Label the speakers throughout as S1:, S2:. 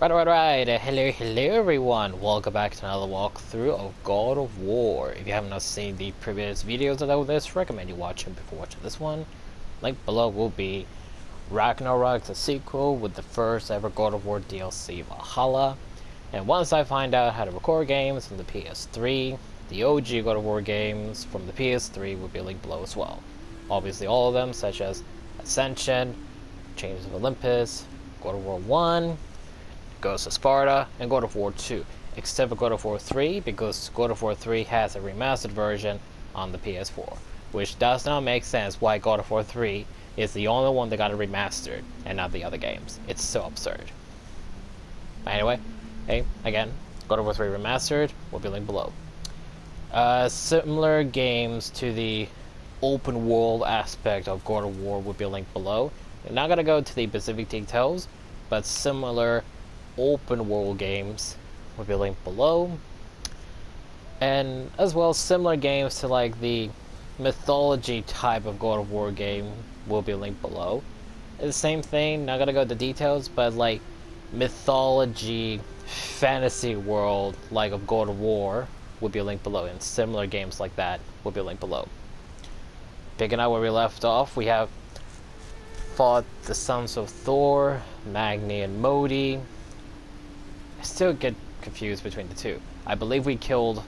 S1: Right. Hello everyone. Welcome back to another walkthrough of God of War. If you have not seen the previous videos of this, recommend you watch them before watching this one. Link below will be Ragnarok, the sequel with the first ever God of War DLC, Valhalla. And once I find out how to record games from the PS3, the OG God of War games from the PS3 will be linked below as well. Obviously all of them, such as Ascension, Chains of Olympus, God of War 1, Ghost of Sparta, and God of War 2, except for God of War 3, because God of War 3 has a remastered version on the PS4, which does not make sense why God of War 3 is the only one that got it remastered and not the other games. It's so absurd. Anyway, hey, again, God of War 3 Remastered will be linked below. Similar games to the open world aspect of God of War will be linked below. I'm not gonna go into the specific details, but similar open world games will be linked below, and as well similar games to like the mythology type of God of War game will be linked below. It's the same thing, not gonna go into details, but like mythology fantasy world like of God of War will be linked below, and similar games like that will be linked below. Picking up where we left off, we have fought the sons of Thor, Magni and Modi. I still get confused between the two. I believe we killed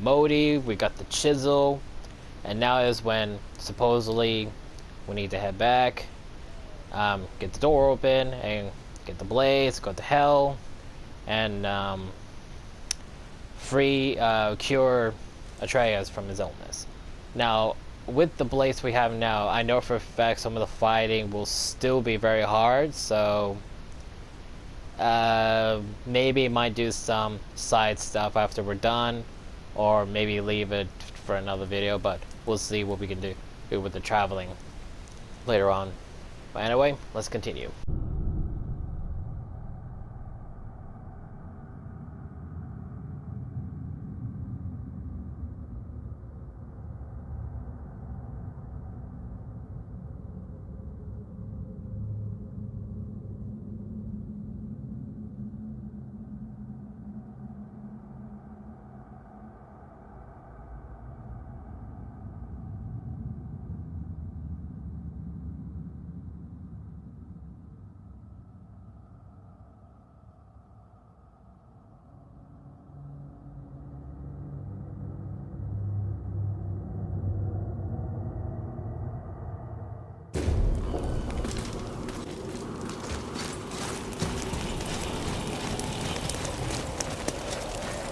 S1: Modi, we got the chisel, and now is when supposedly we need to head back, get the door open, and get the blades, go to hell, and cure Atreus from his illness. Now, with the blades we have now, I know for a fact some of the fighting will still be very hard, so maybe it might do some side stuff after we're done, or maybe leave it for another video, but we'll see what we can do with the traveling later on. But anyway, let's continue.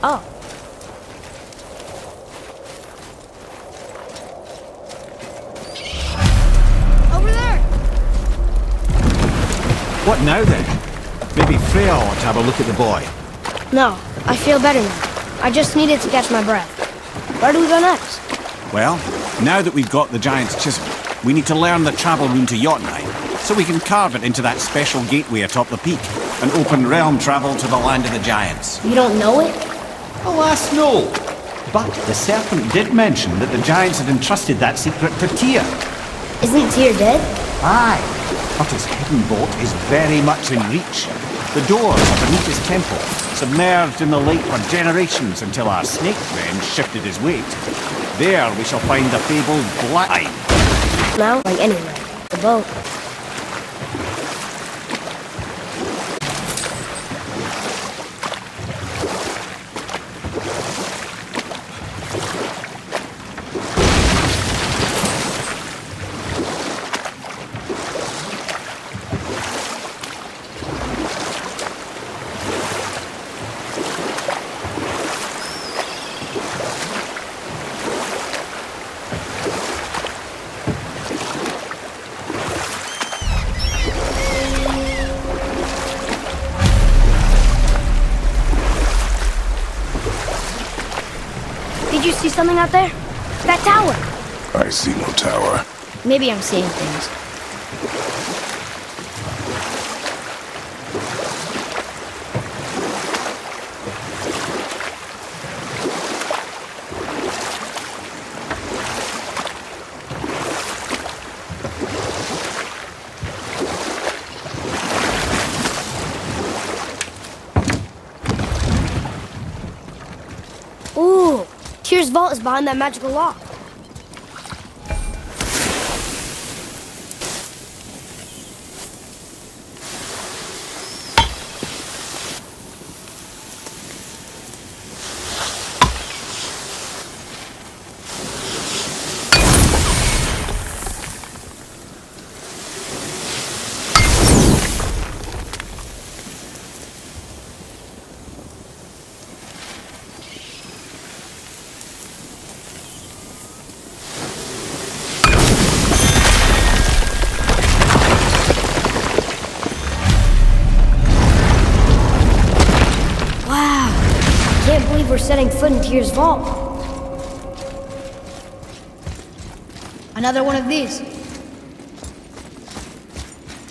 S2: Oh. Over there!
S3: What now then? Maybe Freya ought to have a look at the boy.
S2: No, I feel better now. I just needed to catch my breath. Where do we go next?
S3: Well, now that we've got the Giant's Chisel, we need to learn the travel rune to Jotunheim, so we can carve it into that special gateway atop the peak, and open realm travel to the land of the Giants.
S2: You don't know it?
S4: Alas, no. But the serpent did mention that the Giants had entrusted that secret to Tyr.
S2: Isn't Tyr dead?
S4: Aye, but his hidden vault is very much in reach. The doors are beneath his temple, submerged in the lake for generations until our snake friend shifted his weight. There we shall find the fabled Black Eye.
S2: Now, like anywhere. The boat. Did you see something out there? That tower!
S5: I see no tower.
S2: Maybe I'm seeing things. Tyr's vault is behind that magical lock. I can't believe we're setting foot in Tyr's vault. Another one of these.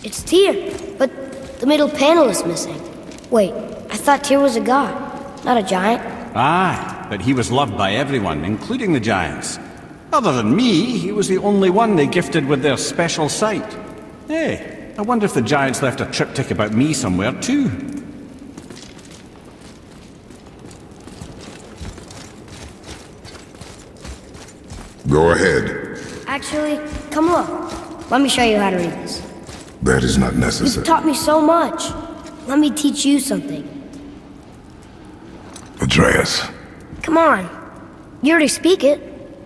S2: It's Tyr, but the middle panel is missing. Wait, I thought Tyr was a god, not a giant.
S3: Aye, but he was loved by everyone, including the giants. Other than me, he was the only one they gifted with their special sight. Hey, I wonder if the giants left a triptych about me somewhere too.
S5: Go ahead.
S2: Actually, come look. Let me show you how to read this.
S5: That is not necessary.
S2: You've taught me so much. Let me teach you something.
S5: Atreus.
S2: Come on. You already speak it.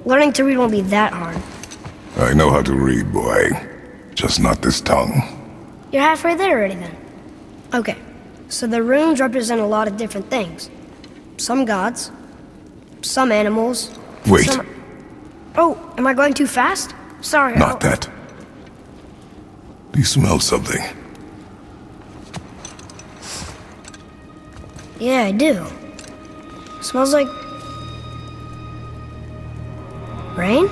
S2: Learning to read won't be that hard.
S5: I know how to read, boy. Just not this tongue.
S2: You're halfway there already then. Okay, so the runes represent a lot of different things. Some gods, some animals.
S5: Wait.
S2: Some... Oh, am I going too fast? Sorry.
S5: Not that. Do you smell something?
S2: Yeah, I do. Smells like... rain?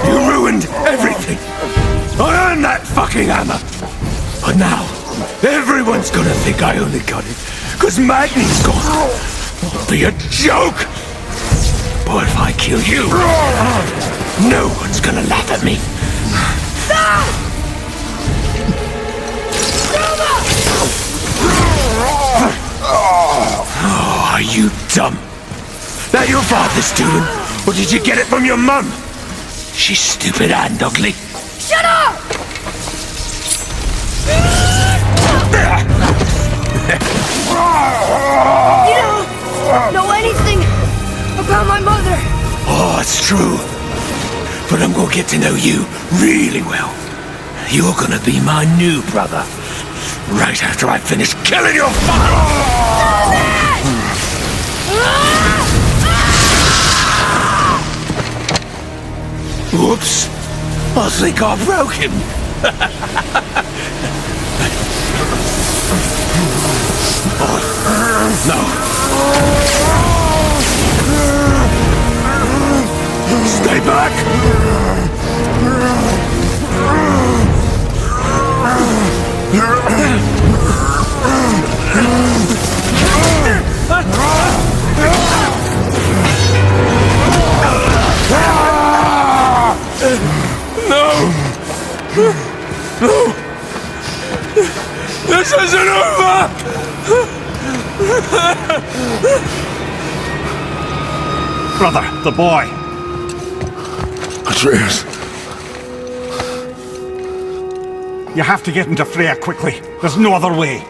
S6: You ruined everything! I earned that fucking hammer! But now, everyone's gonna think I only got it because Magni's gone. It'll be a joke! But if I kill you, no one's gonna laugh at me. Oh, are you dumb? That your father's doing? Or did you get it from your mum? She's stupid and ugly.
S2: Shut up! You don't know anything about my mother.
S6: Oh, it's true. But I'm gonna get to know you really well. You're gonna be my new brother. Right after I finish killing your father! Whoops! I think I broke him. No. Stay back! No! No! This isn't over!
S3: Brother, the boy.
S5: Atreus.
S3: You have to get into Freya quickly. There's no other way.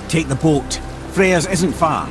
S3: Take the boat. Freya's isn't far.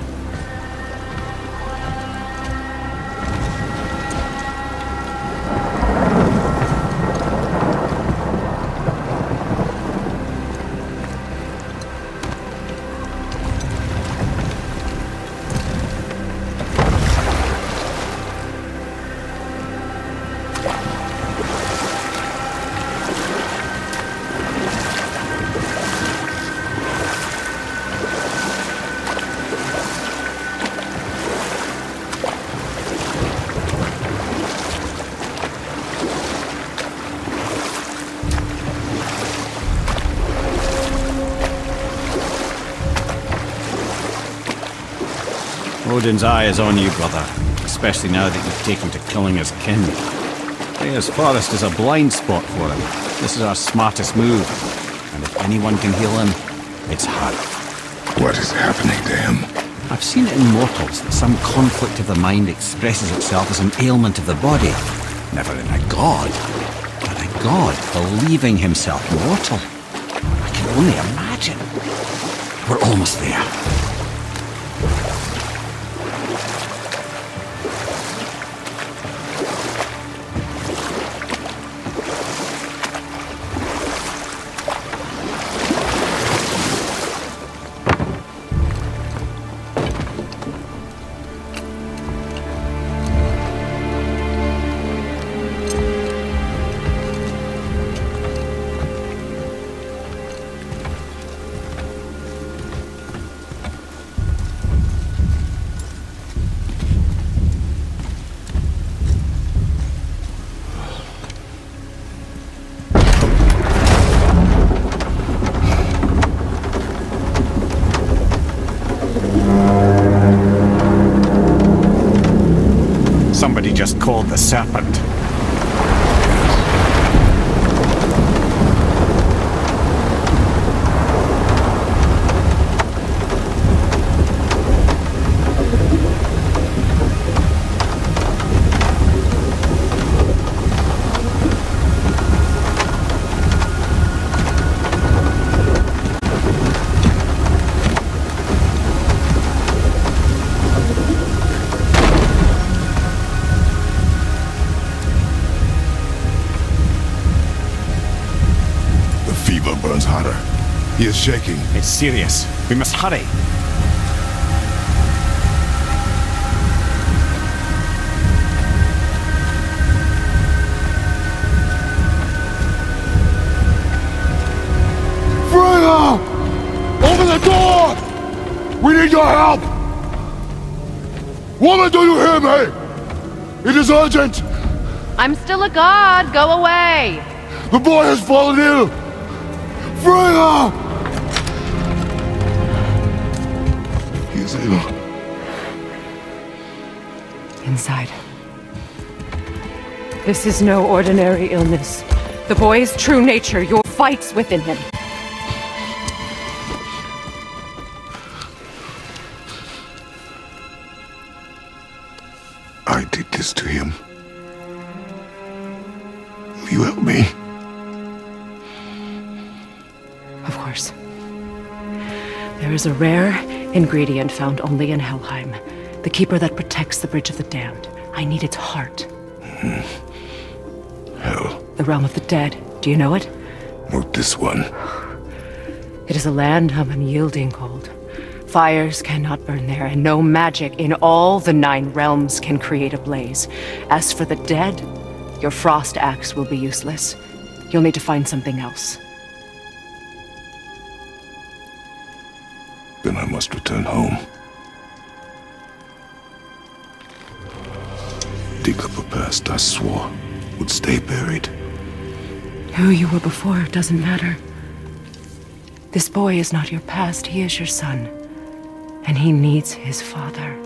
S3: Odin's eye is on you, brother. Especially now that you've taken to killing his kin. Freya's forest is a blind spot for him. This is our smartest move. And if anyone can heal him, it's her.
S5: What is happening to him?
S3: I've seen it in mortals that some conflict of the mind expresses itself as an ailment of the body. Never in a god, but a god believing himself mortal. I can only imagine. We're almost there.
S4: Somebody just called the serpent.
S5: Burns hotter. He is shaking.
S4: It's serious. We must hurry.
S6: Freya! Open the door! We need your help! Woman, do you hear me? It is urgent!
S7: I'm still a god. Go away.
S6: The boy has fallen ill! Freya! He is ill.
S7: Inside. This is no ordinary illness. The boy's true nature, your fights within him.
S5: I did this to him. Will you help me?
S7: Of course. There is a rare ingredient found only in Helheim. The keeper that protects the Bridge of the Damned. I need its heart.
S5: Hell.
S7: The realm of the dead. Do you know it?
S5: Not this one.
S7: It is a land of unyielding cold. Fires cannot burn there, and no magic in all the 9 realms can create a blaze. As for the dead, your frost axe will be useless. You'll need to find something else.
S5: Then I must return home. Dig up a past I swore would stay buried.
S7: Who you were before doesn't matter. This boy is not your past, he is your son. And he needs his father.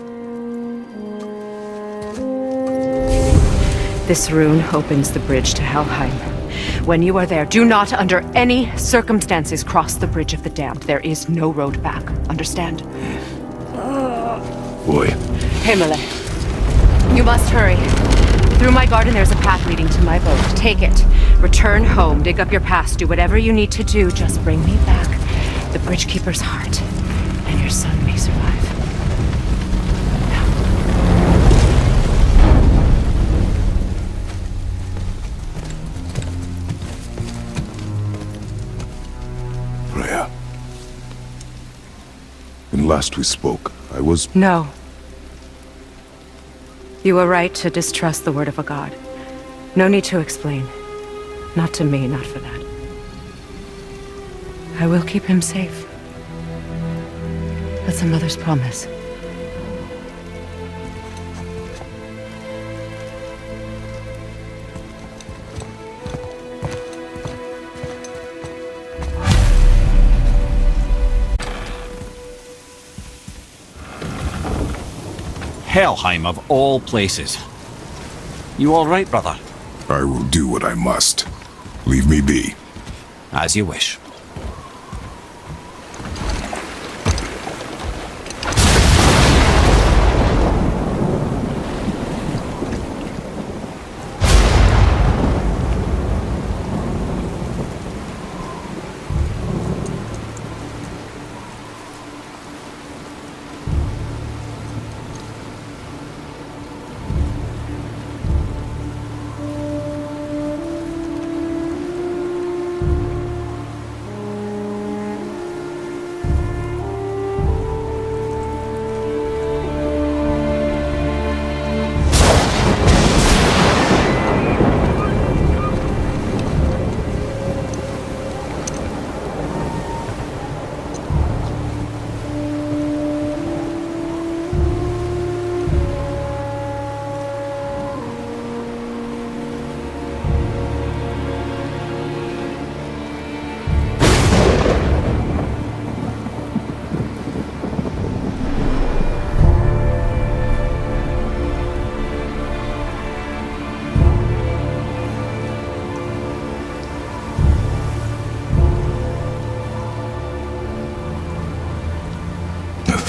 S7: This rune opens the bridge to Helheim. When you are there, do not under any circumstances cross the Bridge of the Damned. There is no road back. Understand?
S5: Boy,
S7: Himalay. You must hurry. Through my garden there's a path leading to my boat. Take it. Return home, dig up your past, do whatever you need to do. Just bring me back the Bridgekeeper's heart, and your son may survive.
S5: Freya. When last we spoke, I was...
S7: No. You were right to distrust the word of a god. No need to explain. Not to me, not for that. I will keep him safe. That's a mother's promise.
S4: Helheim of all places. You all right, brother?
S5: I will do what I must. Leave me be.
S4: As you wish.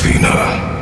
S5: Athena.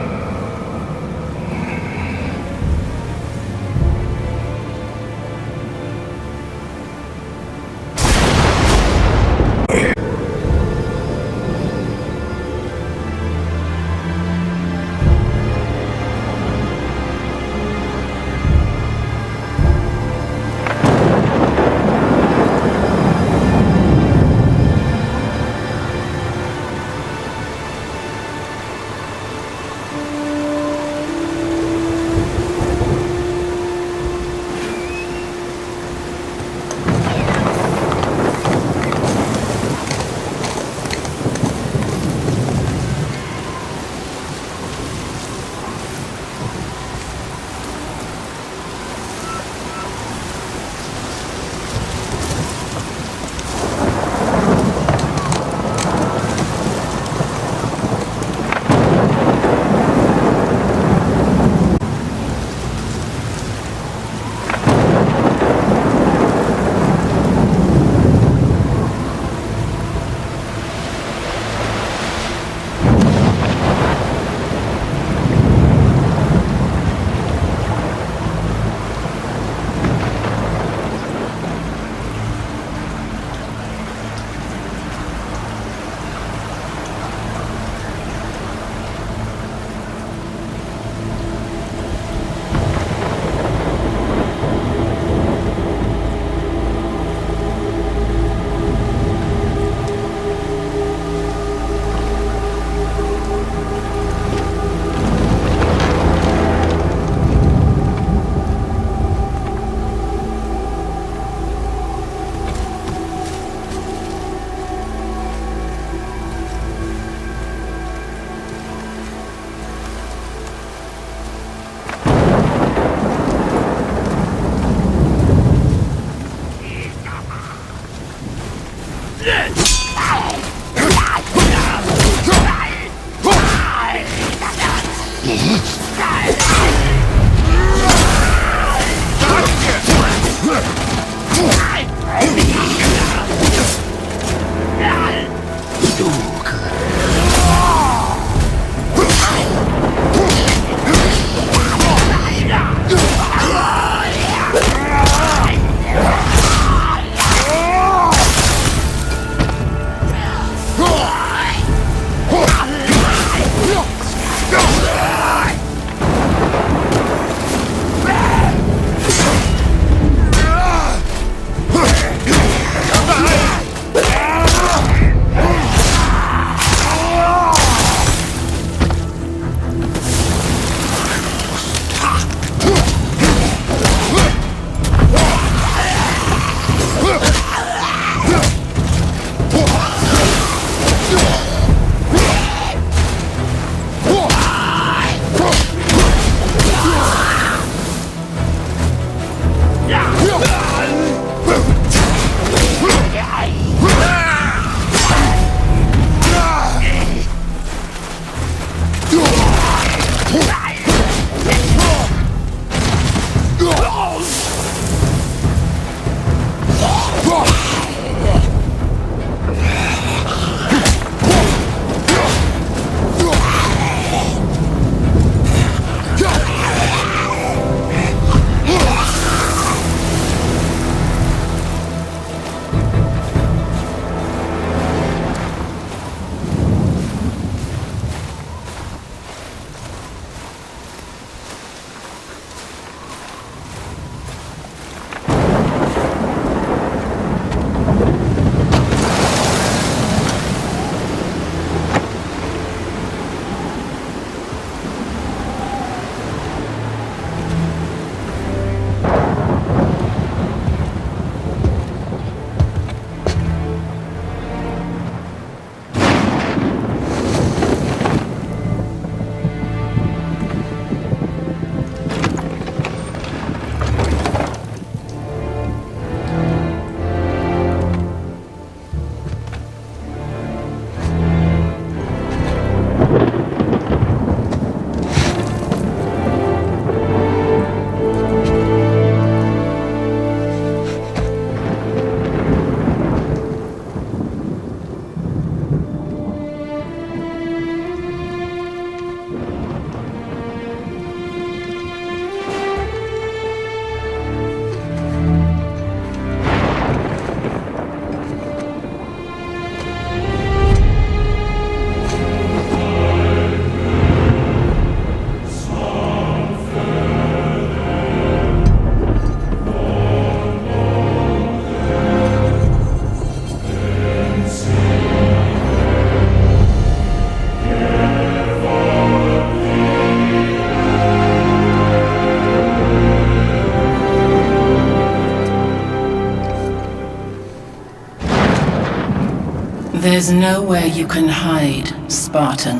S8: There's nowhere you can hide, Spartan.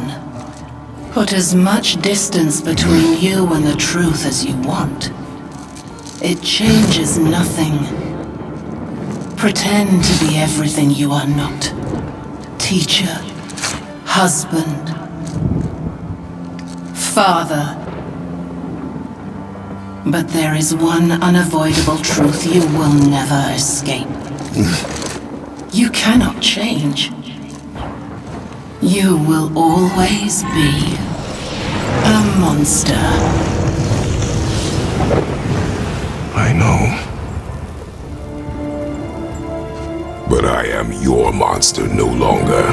S8: Put as much distance between you and the truth as you want. It changes nothing. Pretend to be everything you are not. Teacher, husband, father. But there is one unavoidable truth you will never escape. You cannot change. You will always be a monster.
S5: I know. But I am your monster no longer.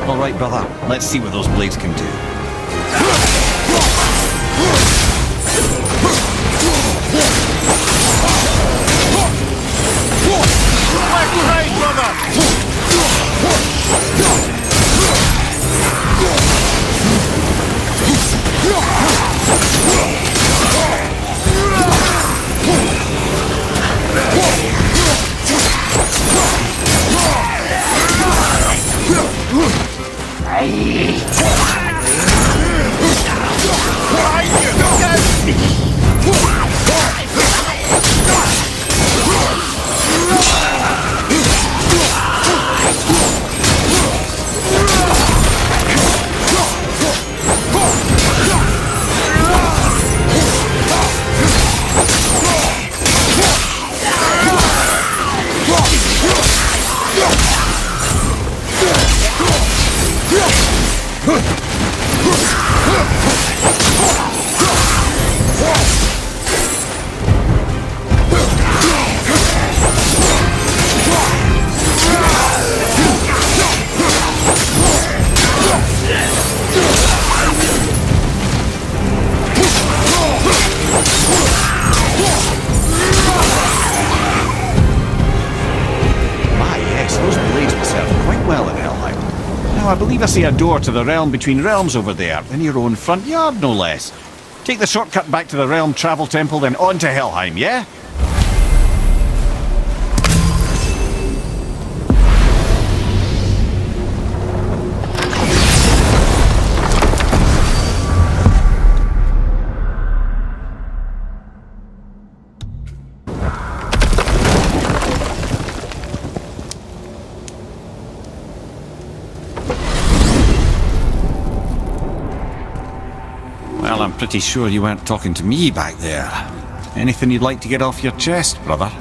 S3: All right, brother. Let's see what those blades can do. I believe I see a door to the realm between realms over there, in your own front yard, no less. Take the shortcut back to the realm travel temple, then on to Helheim, yeah? Well, I'm pretty sure you weren't talking to me back there. Anything you'd like to get off your chest, brother?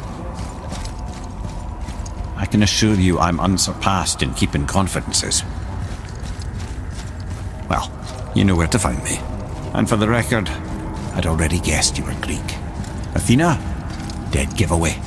S3: I can assure you I'm unsurpassed in keeping confidences. Well, you know where to find me. And for the record, I'd already guessed you were Greek. Athena? Dead giveaway.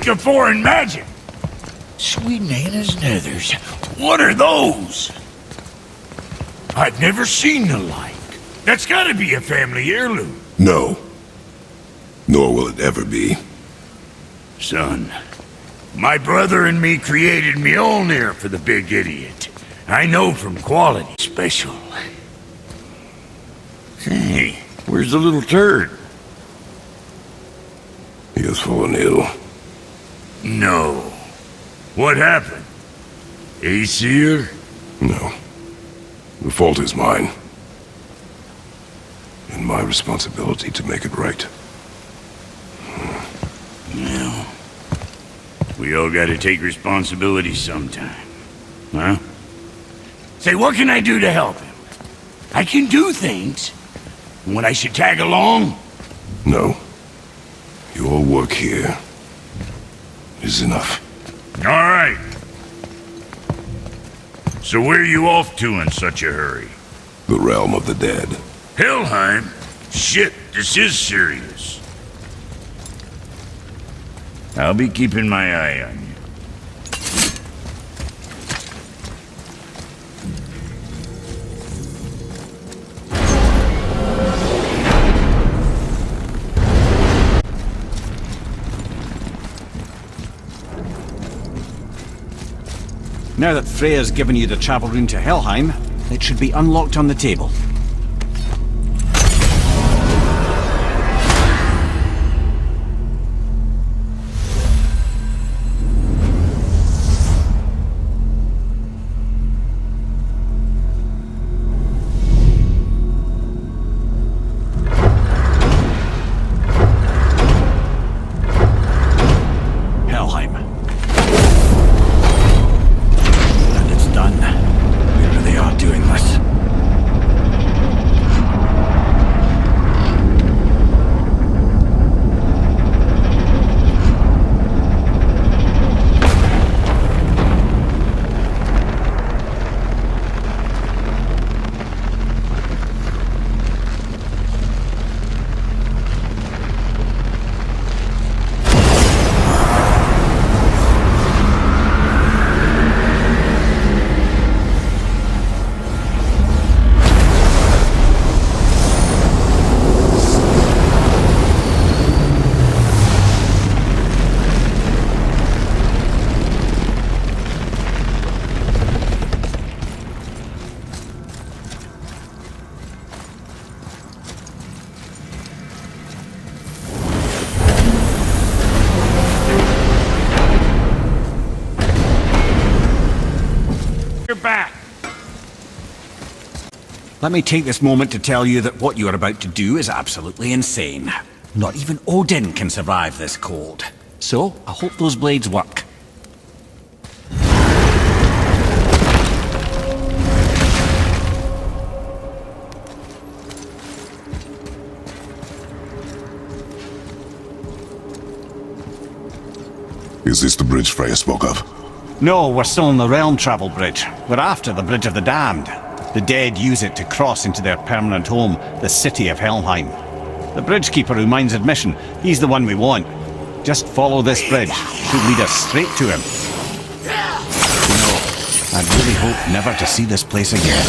S6: Of foreign magic. Sweet Nana's nethers. What are those? I've never seen the like. That's gotta be a family heirloom.
S5: No. Nor will it ever be.
S6: Son, my brother and me created Mjolnir for the big idiot. I know from quality. Special. Hey, where's the little turd?
S5: He has fallen ill.
S6: No. What happened? Aesir?
S5: No. The fault is mine. And my responsibility to make it right.
S6: Well, we all gotta take responsibility sometime. Huh? Say, what can I do to help him? I can do things. When I should tag along?
S5: No. Your work here is enough.
S6: All right.
S9: So where are you off to in such a hurry?
S5: The realm of the dead.
S9: Helheim? Shit, this is serious. I'll be keeping my eye on you.
S3: Now that Freya's given you the travel rune to Helheim, it should be unlocked on the table. Helheim. And it's done. We really are doing this.
S9: You're back.
S3: Let me take this moment to tell you that what you are about to do is absolutely insane. Not even Odin can survive this cold. So, I hope those blades work.
S5: Is this the bridge Freya spoke of?
S3: No, we're still on the Realm Travel Bridge. We're after the Bridge of the Damned. The dead use it to cross into their permanent home, the city of Helheim. The Bridgekeeper who minds admission, he's the one we want. Just follow this bridge. Should lead us straight to him. You know, I really hope never to see this place again.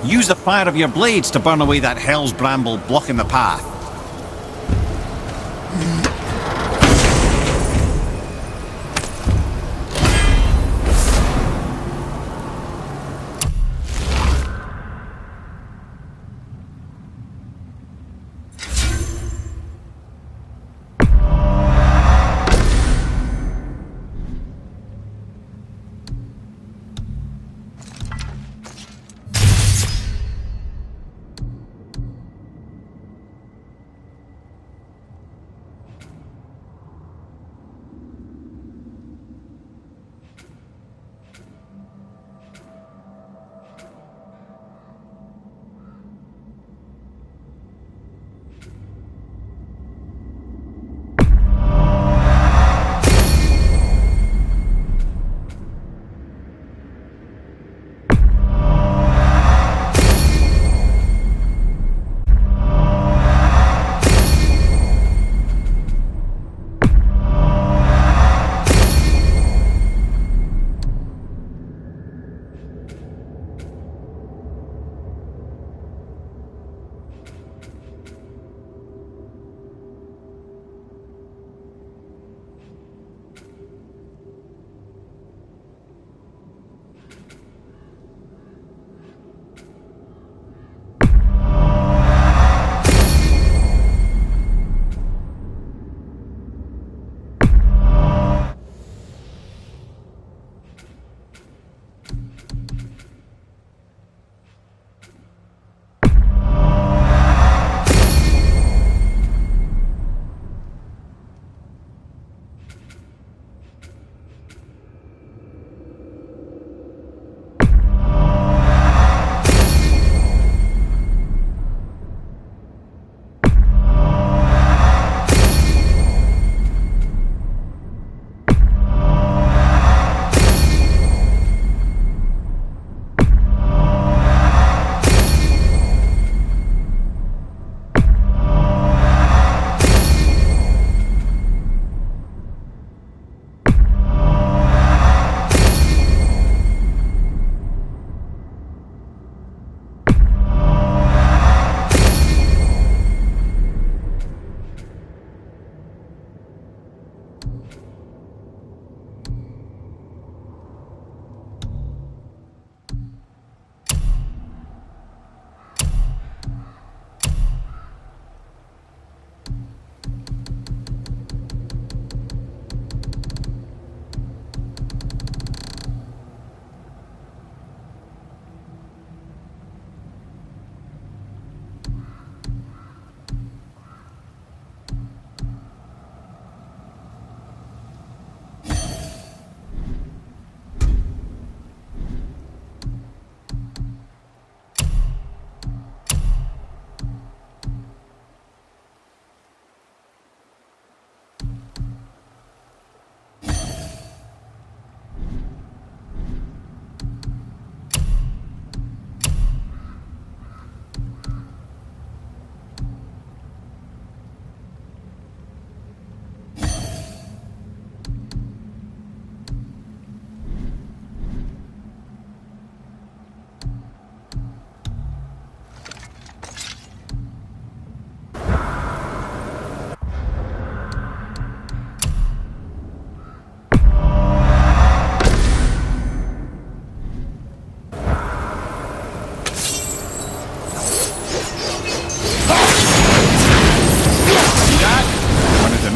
S3: Use the fire of your blades to burn away that hell's bramble blocking the path.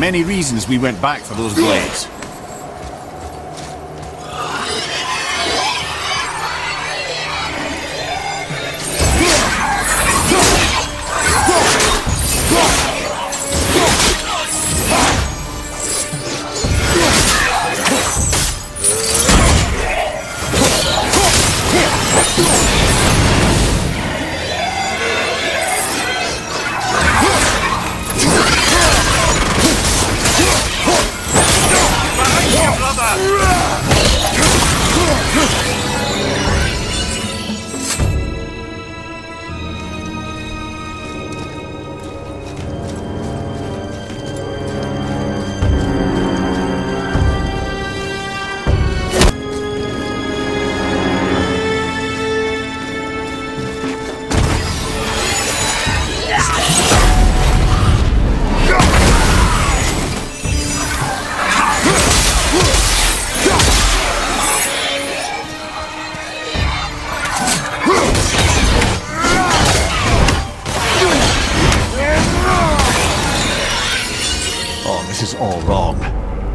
S4: many reasons we went back for those blades. This is all wrong.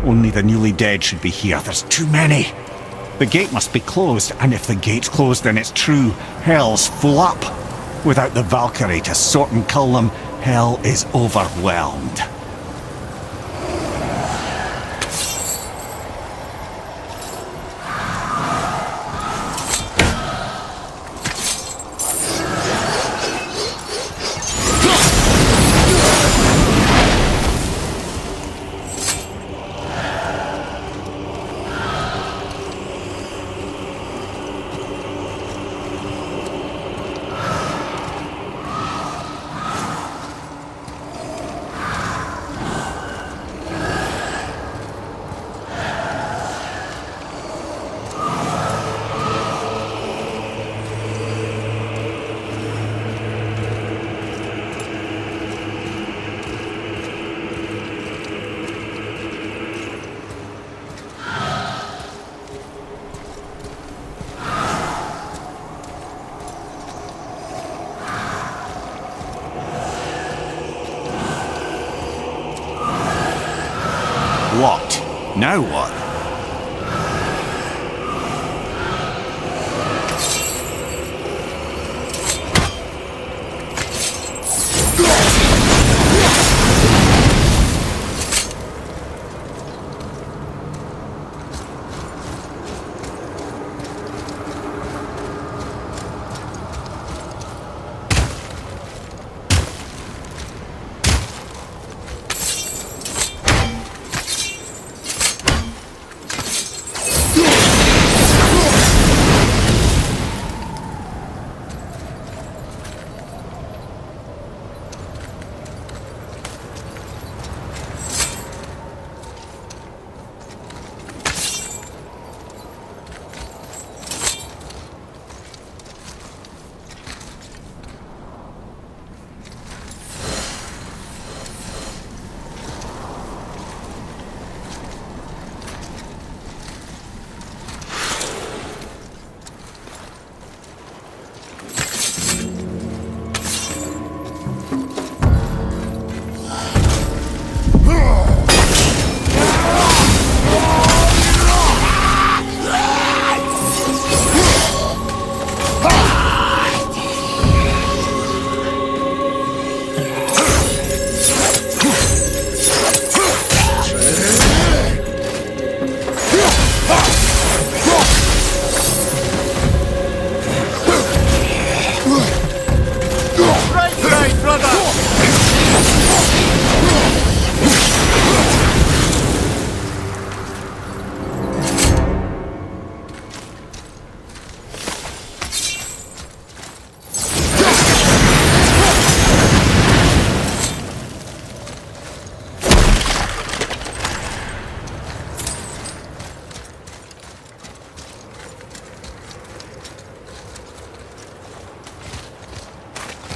S4: Only the newly dead should be here. There's too many. The gate must be closed, and if the gate's closed, then it's true. Hell's full up. Without the Valkyrie to sort and cull them, hell is overwhelmed. Locked. Now what?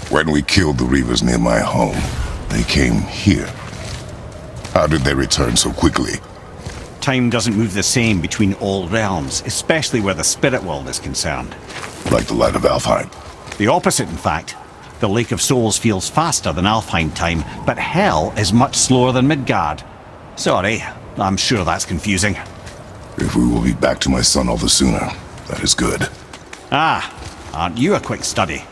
S5: When we killed the Reavers near my home, they came here. How did they return so quickly?
S4: Time doesn't move the same between all realms, especially where the spirit world is concerned.
S5: Like the light of Alfheim.
S4: The opposite, in fact. The Lake of Souls feels faster than Alfheim time, but Hell is much slower than Midgard. Sorry, I'm sure that's confusing.
S5: If we will be back to my son all the sooner, that is good.
S4: Ah, aren't you a quick study?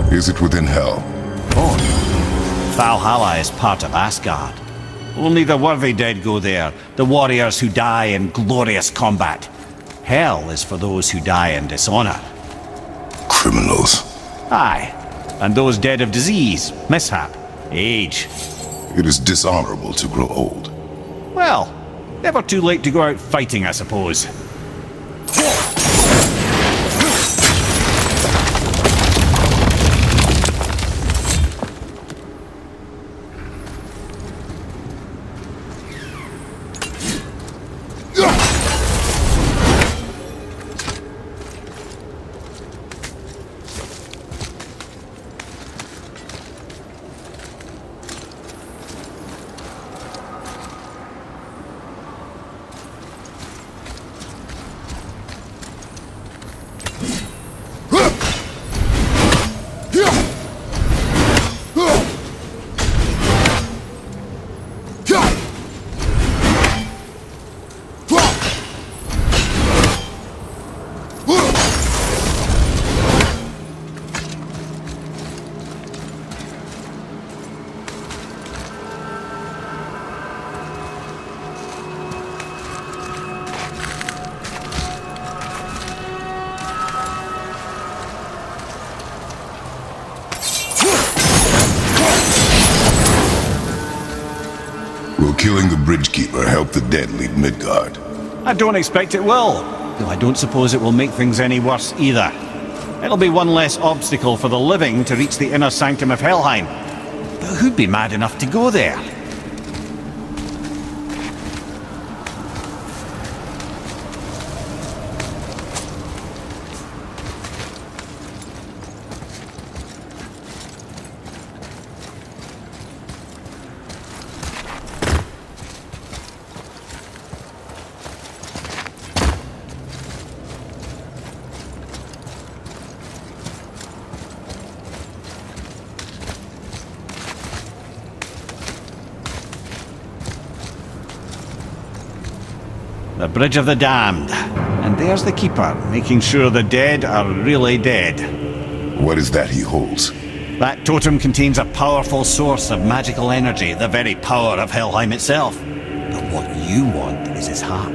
S5: Is it within Hell?
S4: Oh, Valhalla is part of Asgard. Only the worthy dead go there, the warriors who die in glorious combat. Hell is for those who die in dishonor.
S5: Criminals.
S4: Aye, and those dead of disease, mishap, age.
S5: It is dishonorable to grow old.
S4: Well, never too late to go out fighting, I suppose.
S5: Will killing the Bridgekeeper help the dead leave Midgard?
S4: I don't expect it will, though I don't suppose it will make things any worse either. It'll be one less obstacle for the living to reach the inner sanctum of Helheim. But who'd be mad enough to go there? The Bridge of the Damned. And there's the Keeper, making sure the dead are really dead.
S5: What is that he holds?
S4: That totem contains a powerful source of magical energy, the very power of Helheim itself. But what you want is his heart.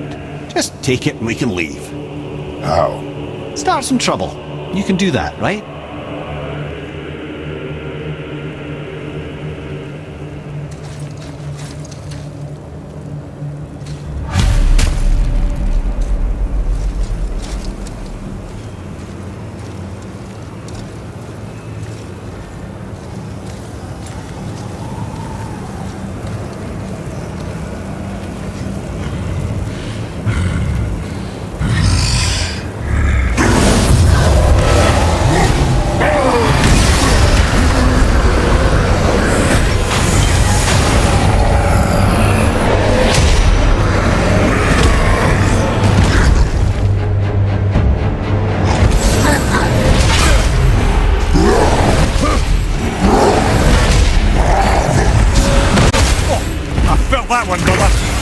S4: Just take it and we can leave.
S5: How?
S4: Start some trouble. You can do that, right?
S9: that one, brother.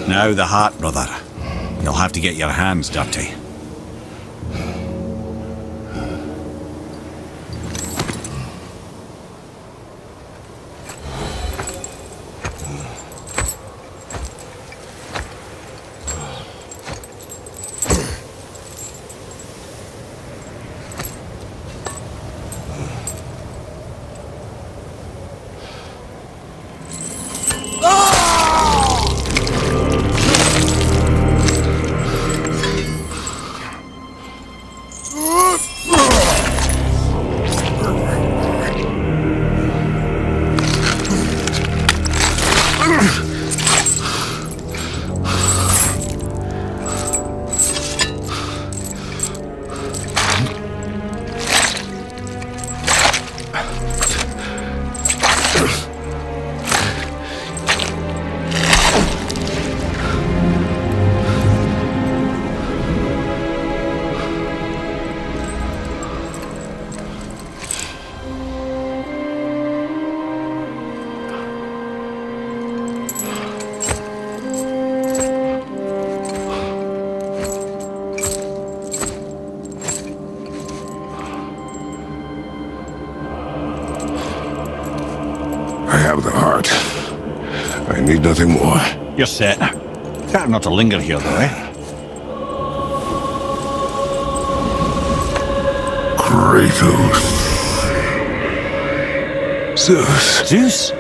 S4: Now the heart, brother. You'll have to get your hands dirty.
S5: I have the heart. I need nothing more.
S4: You're set. Better not to linger here, though, eh?
S5: Kratos. Zeus.
S4: Zeus?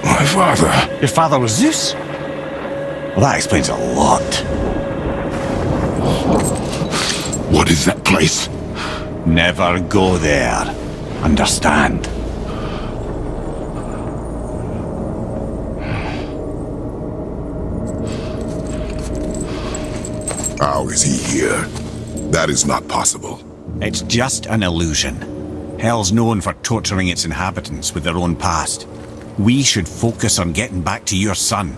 S5: My father.
S4: Your father was Zeus? Well, that explains a lot.
S5: What is that place?
S4: Never go there. Understand?
S5: How is he here? That is not possible.
S4: It's just an illusion. Hell's known for torturing its inhabitants with their own past. We should focus on getting back to your son.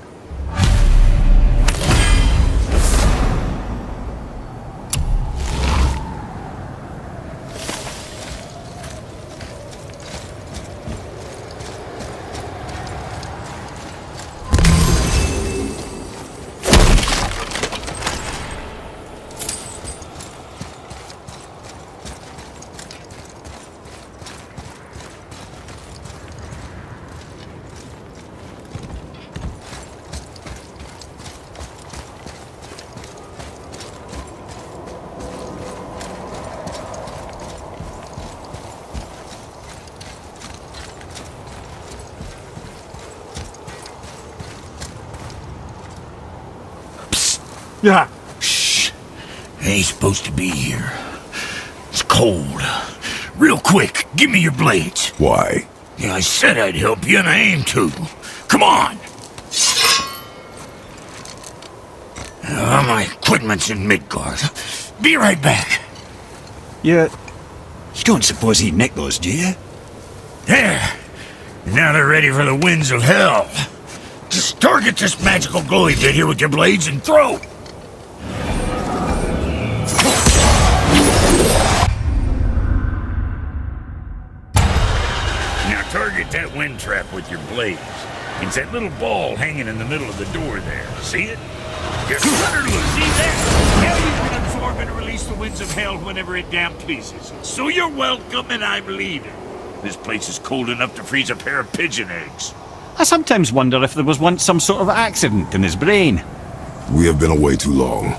S6: Yeah. Shh. Ain't supposed to be here. It's cold. Real quick, give me your blades.
S5: Why?
S6: Yeah, I said I'd help you, and I aim to. Come on! My equipment's in Midgard. Be right back.
S4: You don't suppose he nicked those, do you?
S6: There. Now they're ready for the winds of hell. Just target this magical glowy bit here with your blades and throw. Now target that wind trap with your blades. It's that little ball hanging in the middle of the door there. See it? Just let her loose. See that? Now you can absorb and release the winds of hell whenever it damn pleases. So you're welcome and I'm leaving. This place is cold enough to freeze a pair of pigeon eggs.
S4: I sometimes wonder if there was once some sort of accident in his brain.
S5: We have been away too long.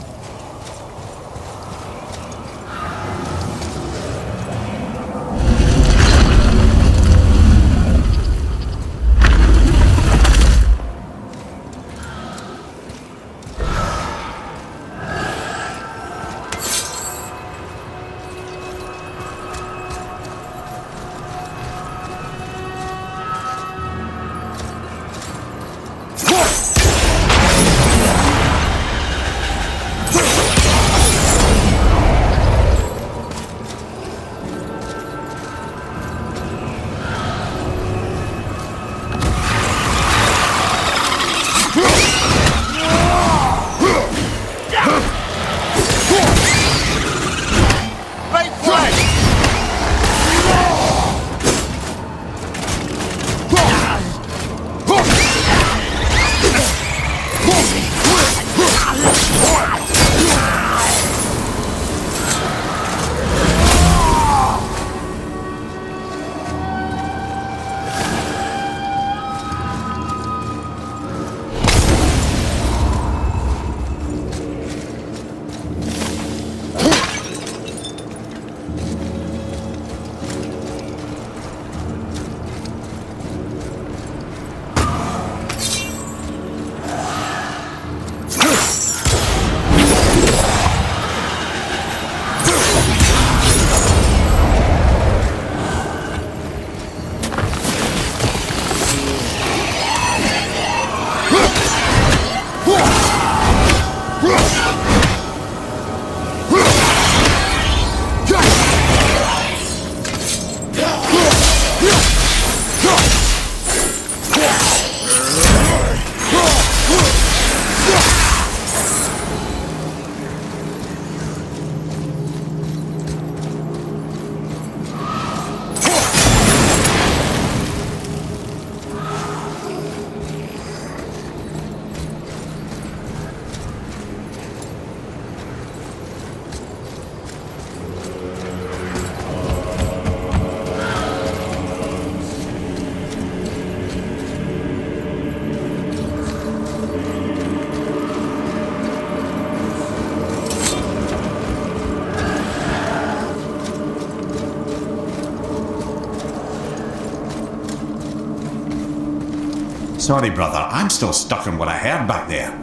S4: Sorry, brother, I'm still stuck on what I heard back there.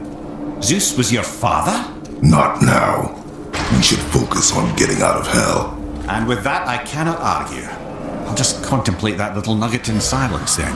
S4: Zeus was your father?
S5: Not now. We should focus on getting out of hell.
S4: And with that, I cannot argue. I'll just contemplate that little nugget in silence then.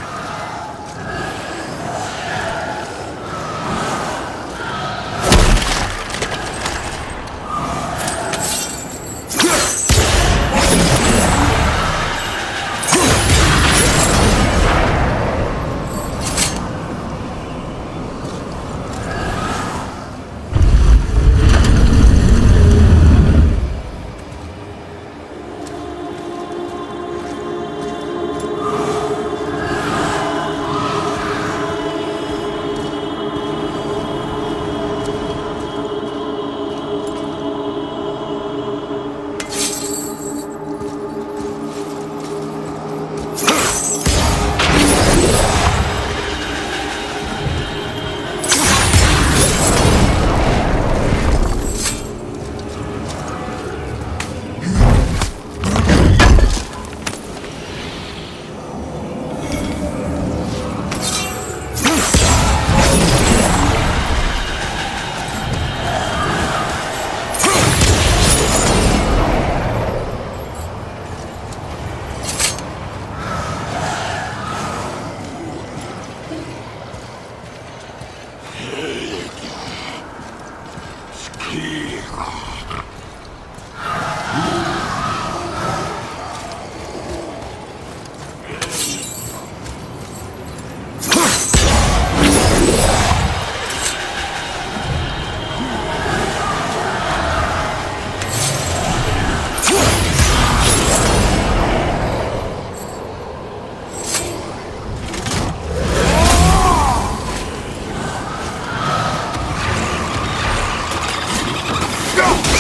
S6: Go!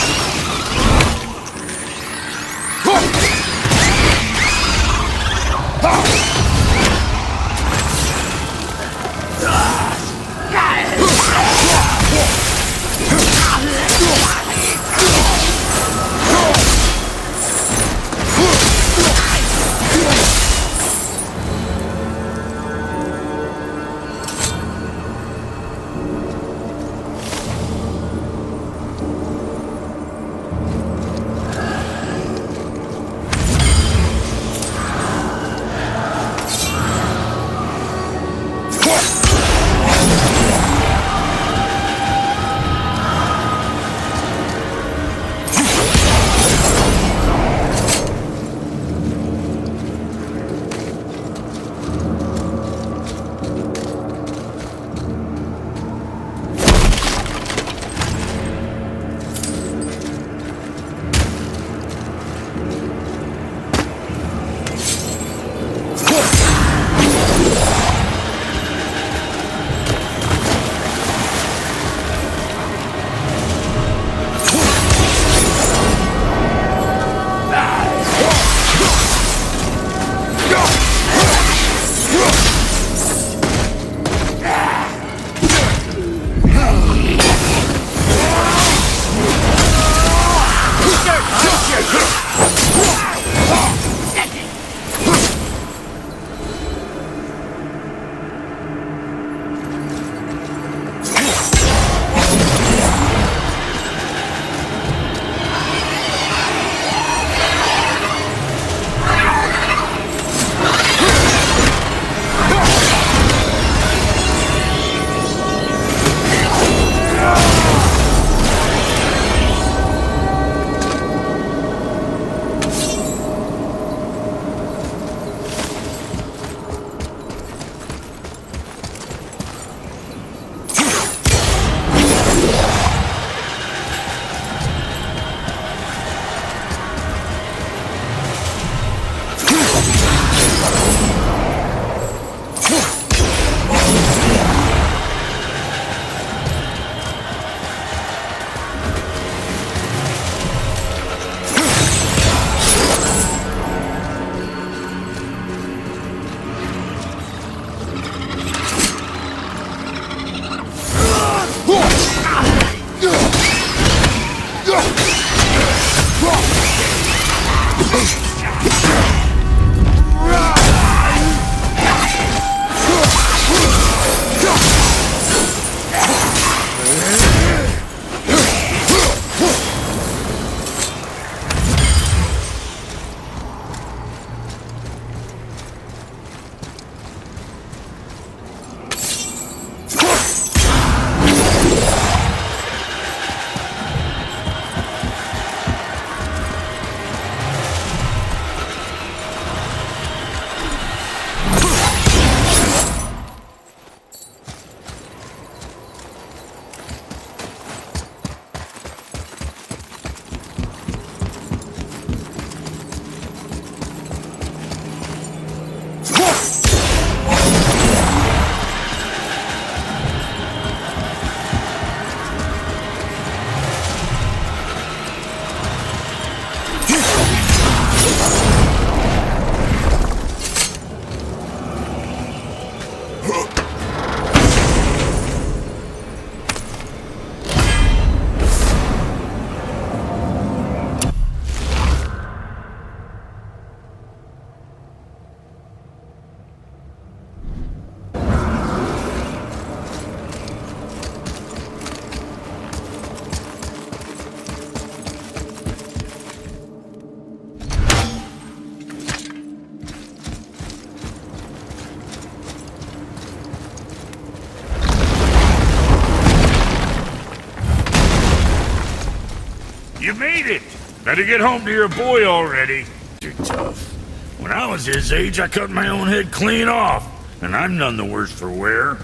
S9: You made it! Better get home to your boy already. You're tough. When I was his age, I cut my own head clean off. And I'm none the worse for wear.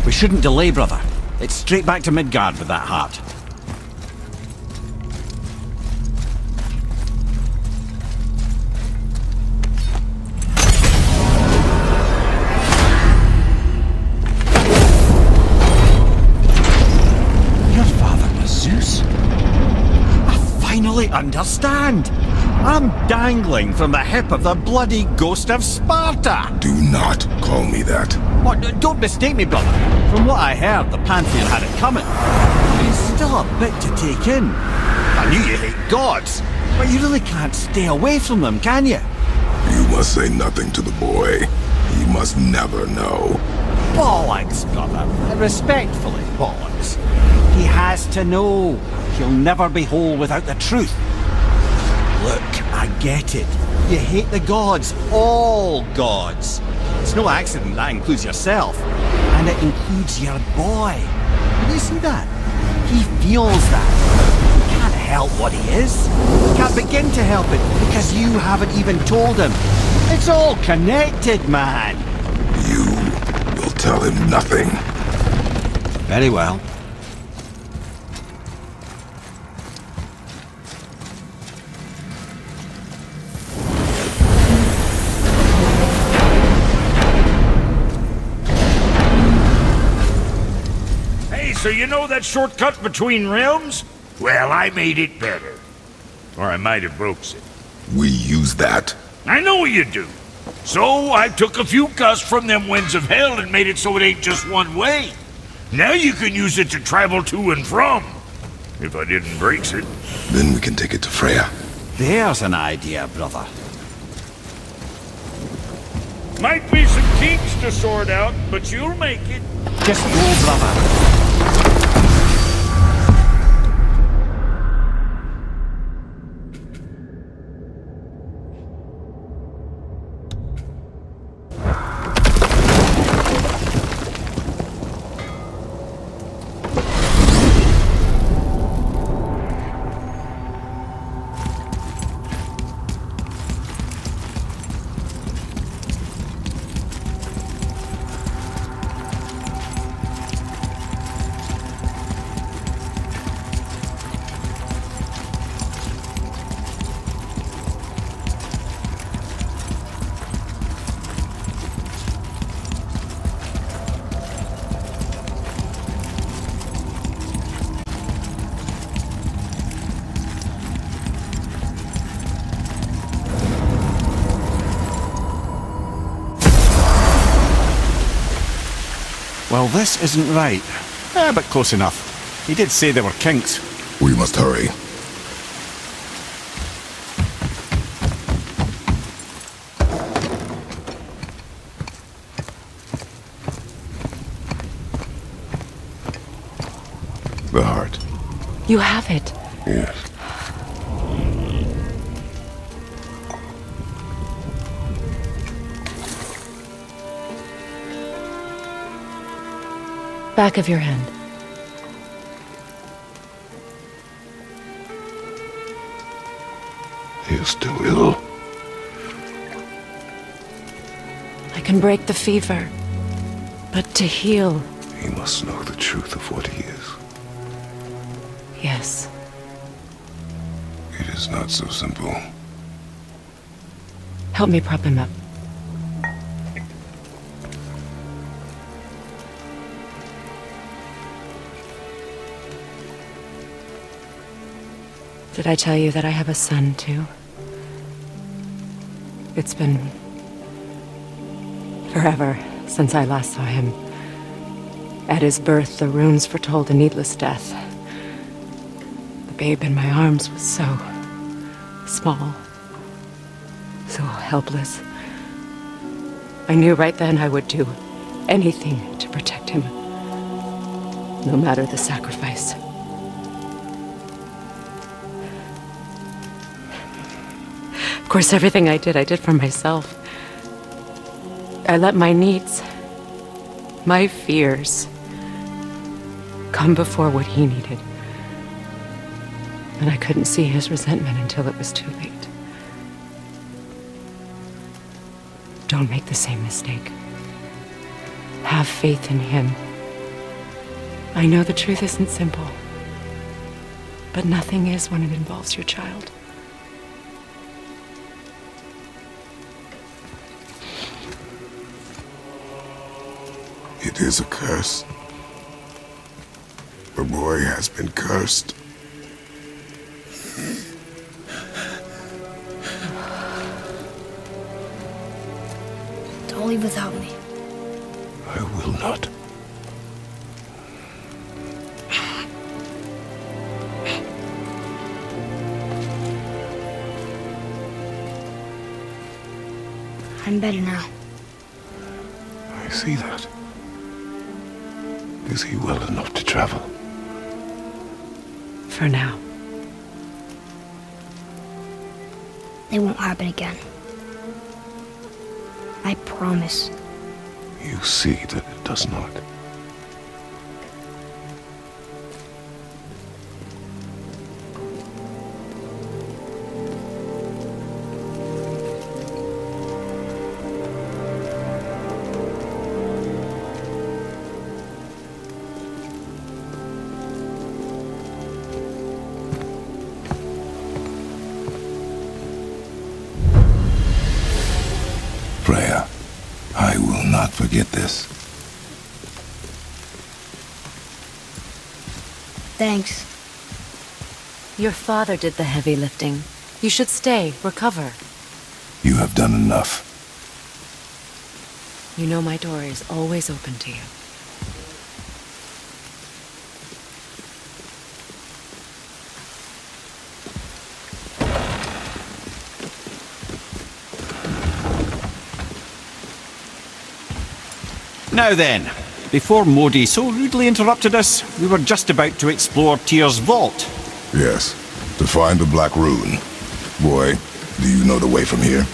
S3: We shouldn't delay, brother. It's straight back to Midgard with that heart. Your father was Zeus? I finally understand. I'm dangling from the hip of the bloody ghost of Sparta.
S5: Do not call me that.
S3: What? Don't mistake me, brother. From what I heard, the Pantheon had it coming. But it's still a bit to take in. I knew you hate gods, but you really can't stay away from them, can you?
S5: You must say nothing to the boy. He must never know.
S3: Bollocks, brother. Respectfully, bollocks. He has to know. He'll never be whole without the truth. Look, I get it. You hate the gods. All gods. It's no accident that includes yourself. And it includes your boy. You see that? He feels that. He can't help what he is. He can't begin to help it because you haven't even told him. It's all connected, man.
S5: You will tell him nothing.
S3: Very well.
S9: So you know that shortcut between realms? Well, I made it better. Or I might have broke it.
S5: We use that.
S9: I know you do. So I took a few gusts from them winds of hell and made it so it ain't just one way. Now you can use it to travel to and from. If I didn't break it.
S5: Then we can take it to Freya.
S3: There's an idea, brother.
S9: Might be some kinks to sort out, but you'll make it.
S3: Just go, brother.
S4: Well, this isn't right. But close enough. He did say there were kinks.
S5: We must hurry. The heart.
S7: You have it.
S5: Yes.
S7: Back of your hand.
S5: He is still ill.
S7: I can break the fever, but to heal...
S5: He must know the truth of what he is.
S7: Yes.
S5: It is not so simple.
S7: Help me prop him up. Did I tell you that I have a son, too? It's been... forever since I last saw him. At his birth, the runes foretold a needless death. The babe in my arms was so... small. So helpless. I knew right then I would do anything to protect him. No matter the sacrifice. Of course, everything I did for myself. I let my needs, my fears, come before what he needed. And I couldn't see his resentment until it was too late. Don't make the same mistake. Have faith in him. I know the truth isn't simple, but nothing is when it involves your child.
S5: It is a curse. The boy has been cursed.
S2: Don't leave without me.
S6: I will not.
S2: I'm better now.
S6: I see that. Is he well enough to travel?
S7: For now.
S2: It won't happen again. I promise.
S6: You see that it does not.
S5: Freya, I will not forget this.
S2: Thanks.
S7: Your father did the heavy lifting. You should stay, recover.
S5: You have done enough.
S7: You know my door is always open to you.
S3: Now then, before Modi so rudely interrupted us, we were just about to explore Tyr's vault.
S5: Yes, to find the Black Rune. Boy, do you know the way from here?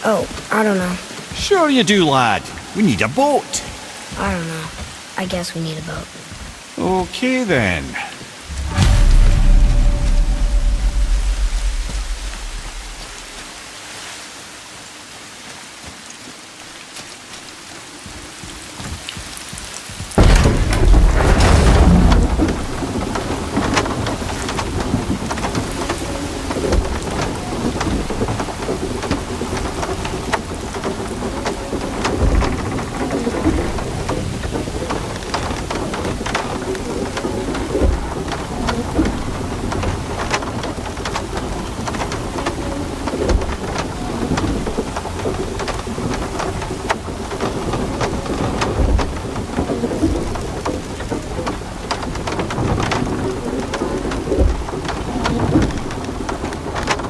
S2: Oh, I don't know.
S3: Sure you do, lad. We need a boat.
S2: I don't know. I guess we need a boat.
S3: Okay then.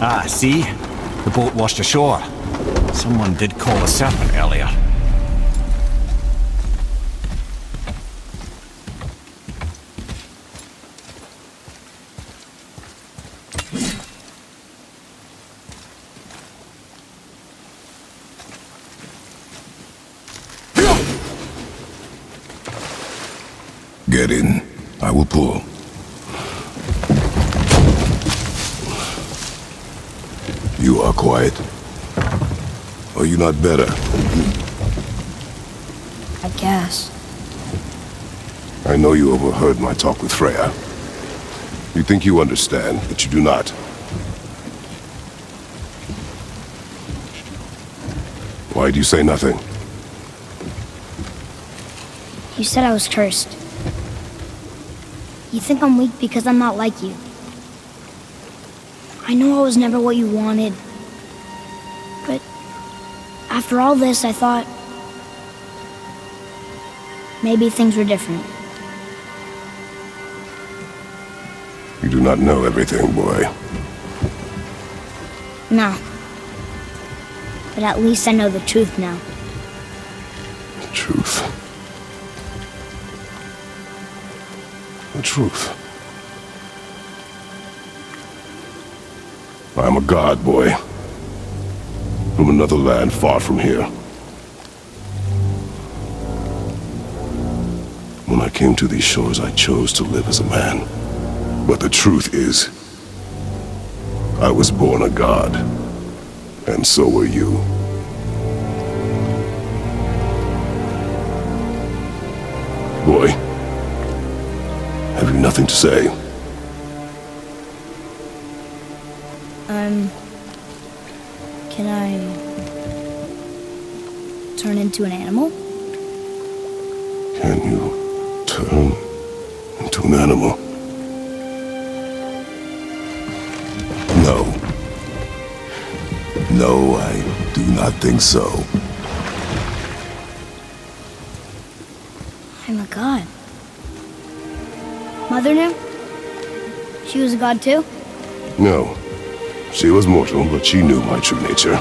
S3: Ah, see? The boat washed ashore. Someone did call a serpent earlier.
S5: Get in. I will pull. You are quiet. Are you not better?
S2: I guess.
S5: I know you overheard my talk with Freya. You think you understand, but you do not. Why do you say nothing?
S2: You said I was cursed. You think I'm weak because I'm not like you. I know I was never what you wanted. But after all this, I thought maybe things were different.
S5: You do not know everything, boy.
S2: No. But at least I know the truth now.
S5: Truth. The truth. I'm a god, boy. From another land far from here. When I came to these shores, I chose to live as a man. But the truth is, I was born a god. And so were you. Boy, have you nothing to say?
S2: Can I turn into an animal?
S5: Can you turn into an animal? No. No, I do not think so.
S2: I'm a god. Mother knew? She was a god too?
S5: No. She was mortal, but she knew my true nature.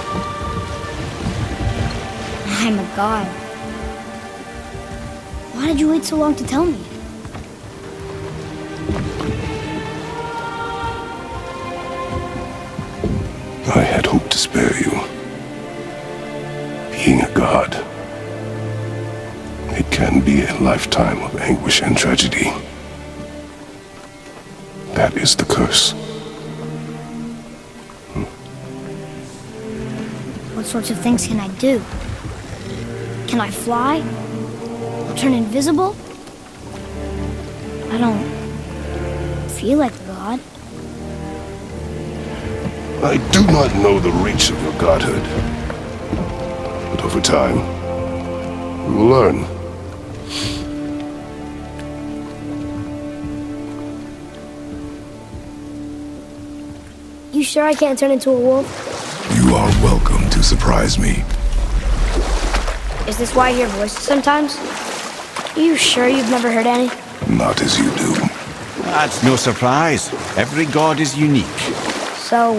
S2: I'm a god. Why did you wait so long to tell me?
S5: I had hoped to spare you. Being a god, it can be a lifetime of anguish and tragedy. That is the curse.
S2: What sorts of things can I do? Can I fly? Turn invisible? I don't feel like a god.
S5: I do not know the reach of your godhood. But over time, we will learn.
S2: You sure I can't turn into a wolf?
S5: You are welcome to surprise me.
S2: Is this why I hear voices sometimes? Are you sure you've never heard any?
S5: Not as you do.
S3: That's no surprise. Every god is unique.
S2: So,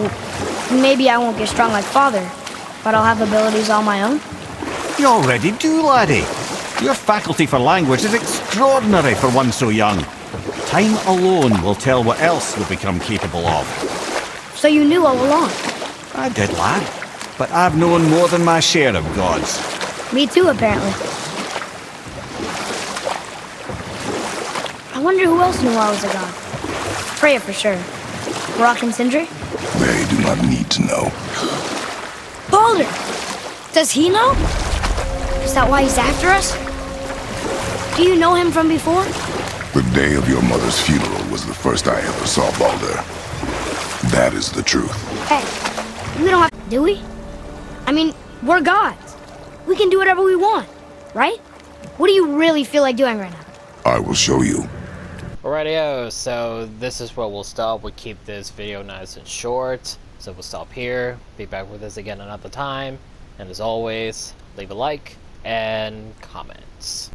S2: maybe I won't get strong like Father, but I'll have abilities all my own?
S3: You already do, laddie. Your faculty for language is extraordinary for one so young. Time alone will tell what else you'll become capable of.
S2: So you knew all along?
S3: I did, lad. But I've known more than my share of gods.
S2: Me too, apparently. I wonder who else knew I was a god. Freya for sure. Rock and Sindri?
S5: They do not need to know.
S2: Baldur! Does he know? Is that why he's after us? Do you know him from before?
S5: The day of your mother's funeral was the first I ever saw Baldur. That is the truth.
S2: Hey, we don't have to, do we? I mean, we're gods. We can do whatever we want, right? What do you really feel like doing right now?
S5: I will show you.
S1: Alrighty-o, so this is where we'll stop. We'll keep this video nice and short. So we'll stop here. Be back with us again another time. And as always, leave a like and comments.